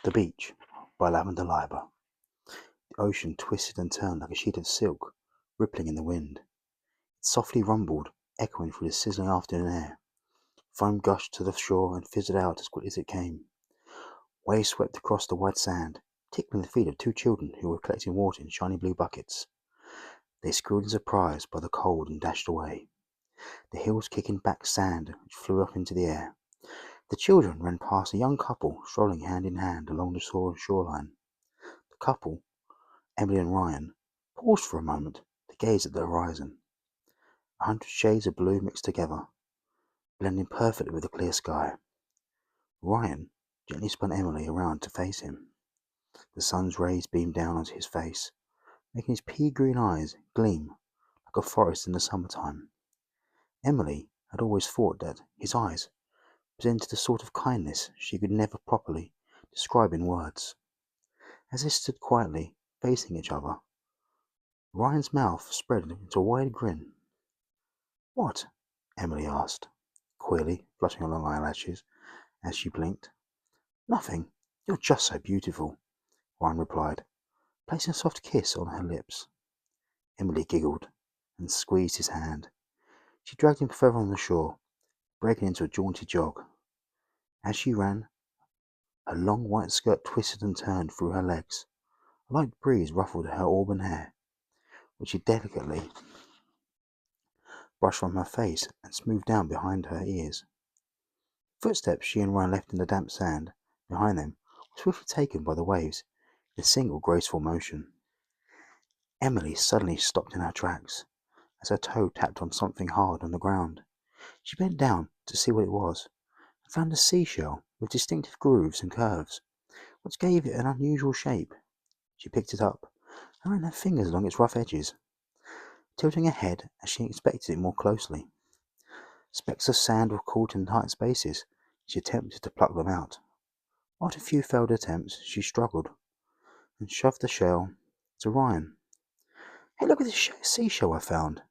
The Beach by Lavender Liber. The ocean twisted and turned like a sheet of silk, rippling in the wind. It softly rumbled, echoing through the sizzling afternoon air. Foam gushed to the shore and fizzled out as quickly as it came. Waves swept across the white sand, tickling the feet of two children who were collecting water in shiny blue buckets. They squealed in surprise by the cold and dashed away, the hills kicking back sand which flew up into the air. The children ran past a young couple strolling hand in hand along the shoreline. The couple, Emily and Ryan, paused for a moment to gaze at the horizon. 100 shades of blue mixed together, blending perfectly with the clear sky. Ryan gently spun Emily around to face him. The sun's rays beamed down onto his face, making his pea-green eyes gleam like a forest in the summertime. Emily had always thought that his eyes presented a sort of kindness she could never properly describe in words. As they stood quietly facing each other, Ryan's mouth spread into a wide grin. "What?" Emily asked, queerly, flushing her long eyelashes as she blinked. "Nothing. You're just so beautiful," Ryan replied, placing a soft kiss on her lips. Emily giggled and squeezed his hand. She dragged him further on the shore, breaking into a jaunty jog. As she ran, her long white skirt twisted and turned through her legs. A light breeze ruffled her auburn hair, which she delicately brushed from her face and smoothed down behind her ears. Footsteps she and Ryan left in the damp sand behind them were swiftly taken by the waves in a single graceful motion. Emily suddenly stopped in her tracks as her toe tapped on something hard on the ground. She bent down to see what it was and found a seashell with distinctive grooves and curves, which gave it an unusual shape. She picked it up and ran her fingers along its rough edges, tilting her head as she inspected it more closely. Specks of sand were caught in tight spaces. She attempted to pluck them out. After a few failed attempts, she struggled and shoved the shell to Ryan. "Hey, look at this seashell I found."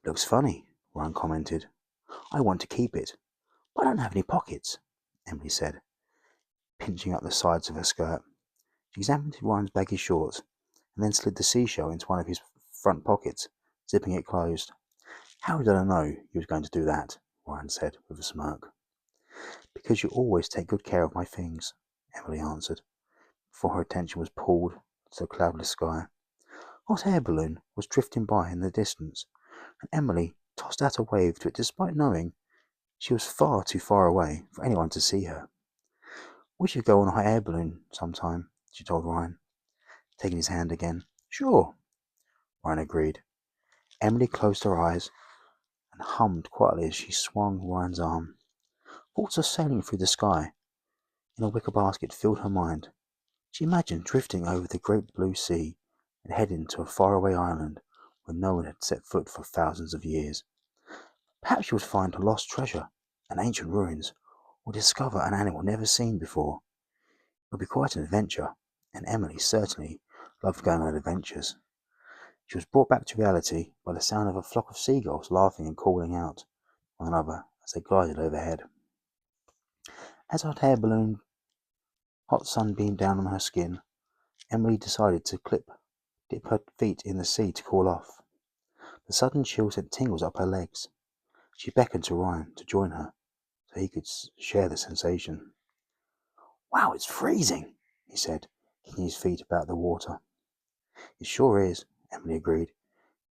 "Looks funny," Ryan commented. "I want to keep it, but I don't have any pockets," Emily said, pinching up the sides of her skirt. She examined Ryan's baggy shorts and then slid the seashell into one of his front pockets, zipping it closed. "How did I know you was going to do that?" Ryan said with a smirk. "Because you always take good care of my things," Emily answered, before her attention was pulled to the cloudless sky. A hot air balloon was drifting by in the distance, and Emily tossed out a wave to it despite knowing she was far too far away for anyone to see her. "We should go on a hot air balloon sometime," she told Ryan, taking his hand again. "Sure," Ryan agreed. Emily closed her eyes and hummed quietly as she swung Ryan's arm. Thoughts of sailing through the sky in a wicker basket filled her mind. She imagined drifting over the great blue sea and heading to a faraway island where no one had set foot for thousands of years. Perhaps she would find a lost treasure and ancient ruins, or discover an animal never seen before. It would be quite an adventure, and Emily certainly loved going on adventures. She was brought back to reality by the sound of a flock of seagulls laughing and calling out one another as they glided overhead. As her air balloon hot sun beamed down on her skin, Emily decided to dip her feet in the sea to cool off. The sudden chill sent tingles up her legs. She beckoned to Ryan to join her so he could share the sensation. "Wow, it's freezing," he said, kicking his feet about the water. "It sure is," Emily agreed.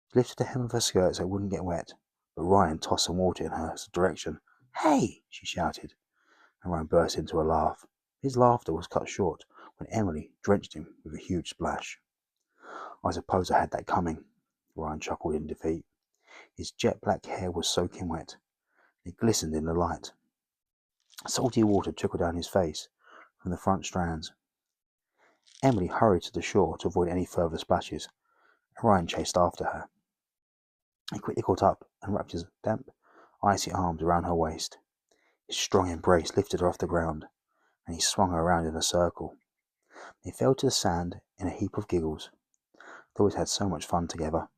She lifted the hem of her skirt so it wouldn't get wet, but Ryan tossed some water in her direction. "Hey!" she shouted, and Ryan burst into a laugh. His laughter was cut short when Emily drenched him with a huge splash. "I suppose I had that coming," Ryan chuckled in defeat. His jet black hair was soaking wet. It glistened in the light. Salty water trickled down his face from the front strands. Emily hurried to the shore to avoid any further splashes, and Ryan chased after her. He quickly caught up and wrapped his damp, icy arms around her waist. His strong embrace lifted her off the ground, and he swung her around in a circle. They fell to the sand in a heap of giggles. They always had so much fun together.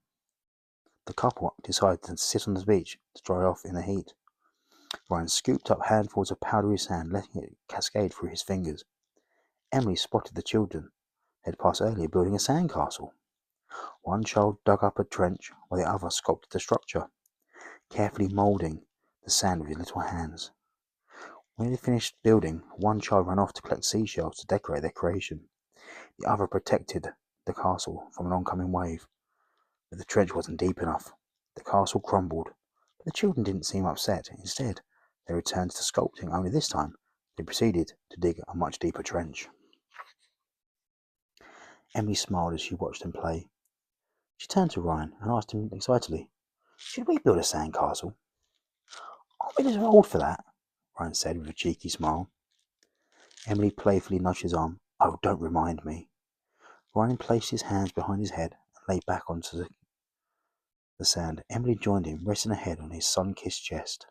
The couple decided to sit on the beach to dry off in the heat. Ryan scooped up handfuls of powdery sand, letting it cascade through his fingers. Emily spotted the children they'd passed earlier building a sandcastle. One child dug up a trench while the other sculpted the structure, carefully moulding the sand with his little hands. When they finished building, one child ran off to collect seashells to decorate their creation. The other protected the castle from an oncoming wave, but the trench wasn't deep enough. The castle crumbled, but the children didn't seem upset. Instead, they returned to sculpting, only this time they proceeded to dig a much deeper trench. Emily smiled as she watched them play. She turned to Ryan and asked him excitedly, "Should we build a sandcastle?" "Aren't we a little old for that?" Ryan said with a cheeky smile. Emily playfully nudged his arm. "Oh, don't remind me." Ryan placed his hands behind his head and lay back onto the sand. Emily joined him, resting her head on his sun-kissed chest.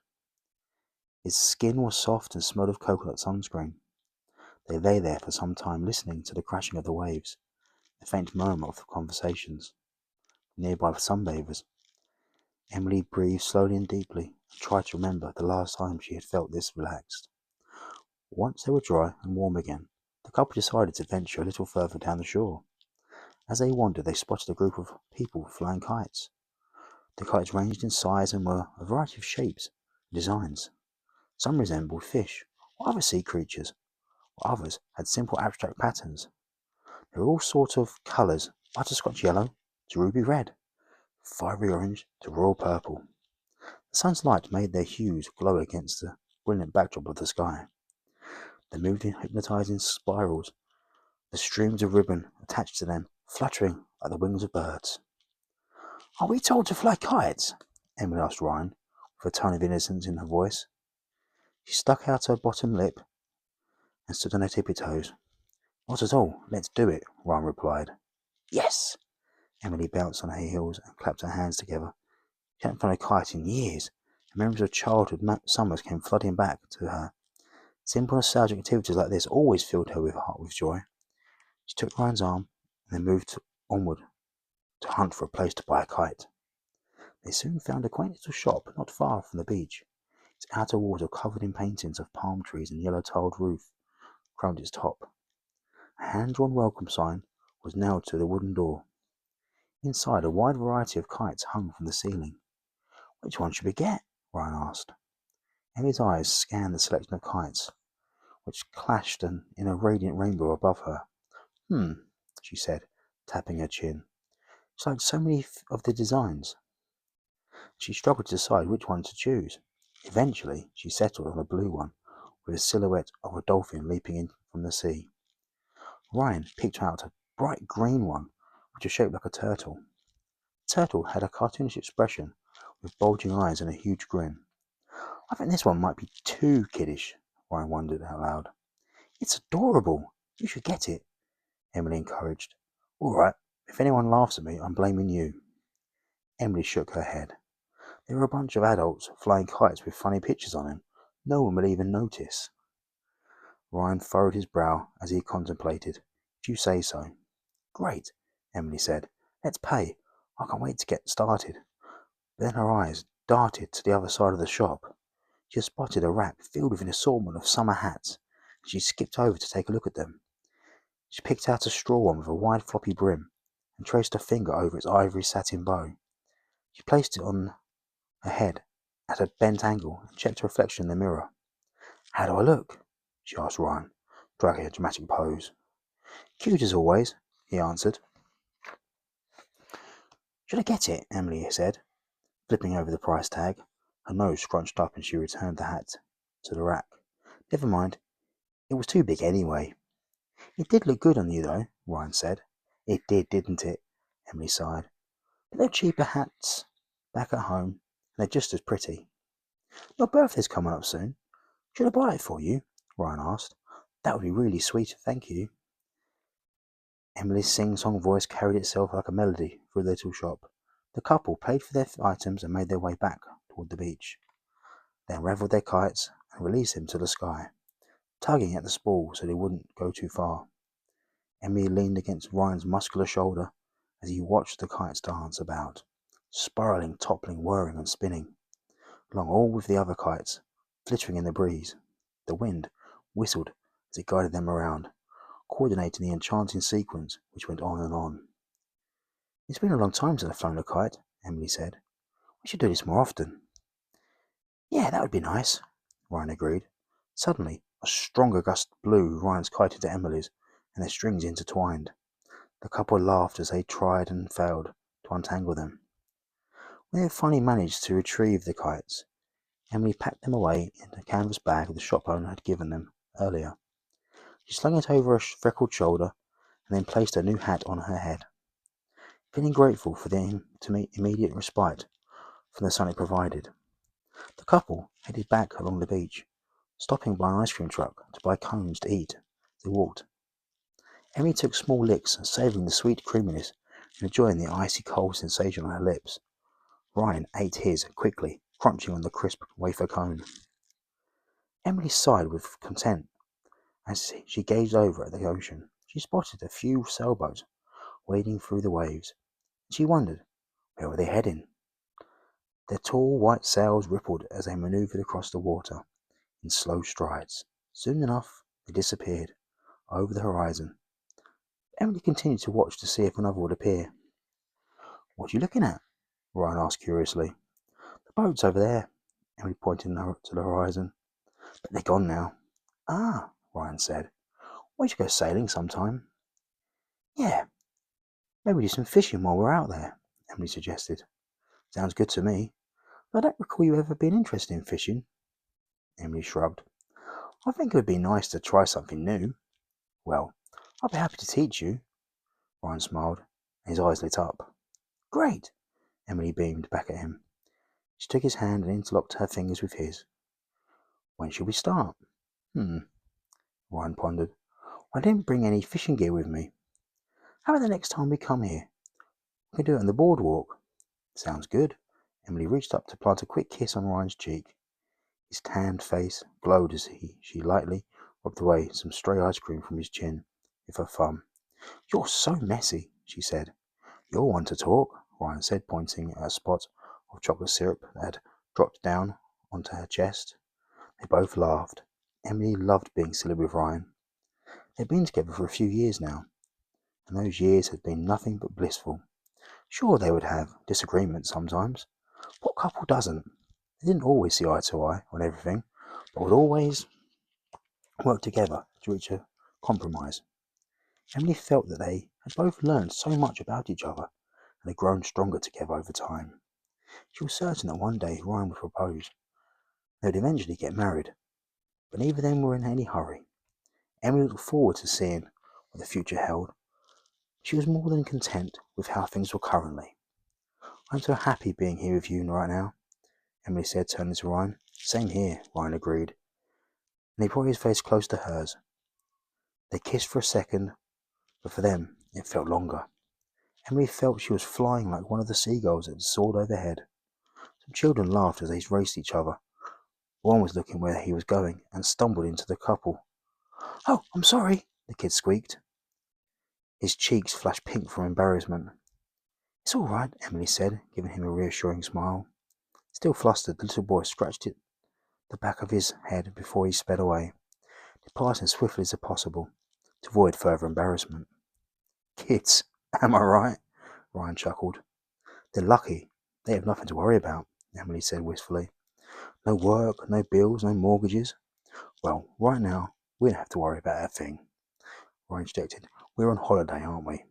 His skin was soft and smelled of coconut sunscreen. They lay there for some time, listening to the crashing of the waves, the faint murmur of conversations nearby with sunbathers. Emily breathed slowly and deeply and tried to remember the last time she had felt this relaxed. Once they were dry and warm again, the couple decided to venture a little further down the shore. As they wandered, they spotted a group of people flying kites. The kites ranged in size and were a variety of shapes and designs. Some resembled fish or other sea creatures, while others had simple abstract patterns. They were all sorts of colours, butterscotch yellow to ruby red, fiery orange to royal purple. The sun's light made their hues glow against the brilliant backdrop of the sky. They moved in hypnotizing spirals, the streams of ribbon attached to them fluttering like the wings of birds. "Are we told to fly kites?" Emily asked Ryan, with a tone of innocence in her voice. She stuck out her bottom lip and stood on her tippy toes. "Not at all. Let's do it," Ryan replied. "Yes!" Emily bounced on her heels and clapped her hands together. She hadn't flown a kite in years, and memories of childhood summers came flooding back to her. Simple nostalgic activities like this always filled her heart with joy. She took Ryan's arm and then moved onward to hunt for a place to buy a kite. They soon found a quaint little shop not far from the beach. Its outer walls were covered in paintings of palm trees and yellow-tiled roof crowned its top. A hand-drawn welcome sign was nailed to the wooden door. Inside, a wide variety of kites hung from the ceiling. "Which one should we get?" Ryan asked. Emmy's eyes scanned the selection of kites, which clashed in a radiant rainbow above her. She said, tapping her chin. She liked so many of the designs. She struggled to decide which one to choose. Eventually, she settled on a blue one with a silhouette of a dolphin leaping in from the sea. Ryan picked out a bright green one, which was shaped like a turtle. The turtle had a cartoonish expression with bulging eyes and a huge grin. "I think this one might be too kiddish," Ryan wondered out loud. "It's adorable. You should get it," Emily encouraged. "All right. If anyone laughs at me, I'm blaming you." Emily shook her head. There were a bunch of adults flying kites with funny pictures on them. No one would even notice. Ryan furrowed his brow as he contemplated. "If you say so." "Great," Emily said. "Let's pay. I can't wait to get started." But then her eyes darted to the other side of the shop. She had spotted a rack filled with an assortment of summer hats, and she skipped over to take a look at them. She picked out a straw one with a wide floppy brim and traced her finger over its ivory satin bow. She placed it on her head at a bent angle and checked her reflection in the mirror. "How do I look?" she asked Ryan, striking a dramatic pose. "Cute as always," he answered. "Should I get it?" Emily said, flipping over the price tag. Her nose scrunched up and she returned the hat to the rack. "Never mind. It was too big anyway." "It did look good on you, though," Ryan said. "It did, didn't it?" Emily sighed. "But there are cheaper hats back at home, and they're just as pretty." "Your birthday's coming up soon. Should I buy it for you?" Ryan asked. "That would be really sweet, thank you." Emily's sing-song voice carried itself like a melody through the little shop. The couple paid for their items and made their way back toward the beach. They unraveled their kites and released them to the sky, tugging at the spool so they wouldn't go too far. Emily leaned against Ryan's muscular shoulder as he watched the kites dance about, spiraling, toppling, whirring and spinning, along all with the other kites, flittering in the breeze. The wind whistled as it guided them around, coordinating the enchanting sequence which went on and on. "It's been a long time since I've flown a kite," Emily said. "We should do this more often." "Yeah, that would be nice," Ryan agreed. Suddenly, a stronger gust blew Ryan's kite into Emily's, and their strings intertwined. The couple laughed as they tried and failed to untangle them. When they had finally managed to retrieve the kites, Emily packed them away in the canvas bag the shop owner had given them earlier. She slung it over her freckled shoulder and then placed her new hat on her head. Feeling grateful for the immediate respite from the sun it provided, the couple headed back along the beach, stopping by an ice cream truck to buy cones to eat as they walked. Emily took small licks, savouring the sweet creaminess and enjoying the icy cold sensation on her lips. Ryan ate his quickly, crunching on the crisp wafer cone. Emily sighed with content as she gazed over at the ocean. She spotted a few sailboats wading through the waves. She wondered, where were they heading? Their tall white sails rippled as they maneuvered across the water in slow strides. Soon enough, they disappeared over the horizon. Emily continued to watch to see if another would appear. "What are you looking at?" Ryan asked curiously. "The boat's over there," Emily pointed to the horizon. "But they're gone now." "Ah," Ryan said. "We should go sailing sometime." "Yeah, maybe do some fishing while we're out there," Emily suggested. "Sounds good to me. I don't recall you ever being interested in fishing." Emily shrugged. "I think it would be nice to try something new." "Well, I'll be happy to teach you." Ryan smiled, and his eyes lit up. "Great!" Emily beamed back at him. She took his hand and interlocked her fingers with his. "When shall we start?" Ryan pondered. "I didn't bring any fishing gear with me. How about the next time we come here? We can do it on the boardwalk." "Sounds good." Emily reached up to plant a quick kiss on Ryan's cheek. His tanned face glowed as she lightly rubbed away some stray ice cream from his chin with her thumb. "You're so messy," she said. "You're one to talk," Ryan said, pointing at a spot of chocolate syrup that had dropped down onto her chest. They both laughed. Emily loved being silly with Ryan. They'd been together for a few years now, and those years had been nothing but blissful. Sure, they would have disagreements sometimes. What couple doesn't? They didn't always see eye to eye on everything, but would always work together to reach a compromise. Emily felt that they had both learned so much about each other and had grown stronger together over time. She was certain that one day Ryan would propose. They would eventually get married, but neither of them were in any hurry. Emily looked forward to seeing what the future held. She was more than content with how things were currently. "I'm so happy being here with you right now," Emily said, turning to Ryan. "Same here," Ryan agreed, and he brought his face close to hers. They kissed for a second, but for them it felt longer. Emily felt she was flying like one of the seagulls that soared overhead. Some children laughed as they raced each other. One was looking where he was going and stumbled into the couple. "Oh, I'm sorry," the kid squeaked. His cheeks flashed pink from embarrassment. "It's all right," Emily said, giving him a reassuring smile. Still flustered, the little boy scratched the back of his head before he sped away, departing as swiftly as possible to avoid further embarrassment. "Kids, am I right?" Ryan chuckled. "They're lucky. They have nothing to worry about," Emily said wistfully. "No work, no bills, no mortgages. Well, right now, we don't have to worry about a thing," Ryan interjected. "We're on holiday, aren't we?"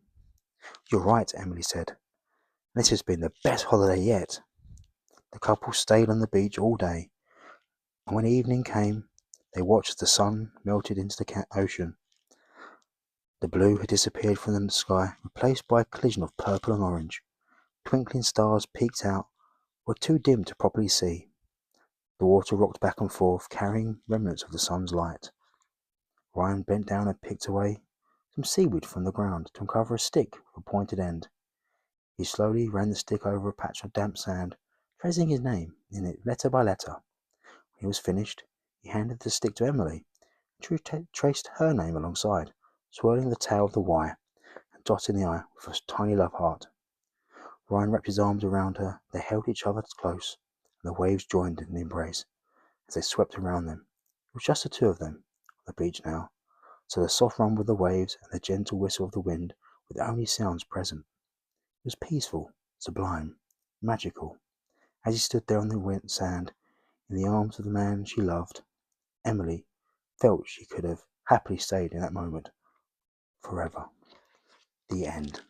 "You're right," Emily said. "This has been the best holiday yet." The couple stayed on the beach all day, and when evening came, they watched as the sun melted into the ocean. The blue had disappeared from the sky, replaced by a collision of purple and orange. Twinkling stars peeked out, were too dim to properly see. The water rocked back and forth, carrying remnants of the sun's light. Ryan bent down and picked away some seaweed from the ground to uncover a stick with a pointed end. He slowly ran the stick over a patch of damp sand, tracing his name in it letter by letter. When he was finished, he handed the stick to Emily, and traced her name alongside, swirling the tail of the Y and dotting the I with a tiny love heart. Ryan wrapped his arms around her. They held each other close, and the waves joined in the embrace as they swept around them. It was just the two of them on the beach now, so the soft rumble of the waves and the gentle whistle of the wind were the only sounds present. It was peaceful, sublime, magical. As he stood there on the wet sand, in the arms of the man she loved, Emily felt she could have happily stayed in that moment forever. The end.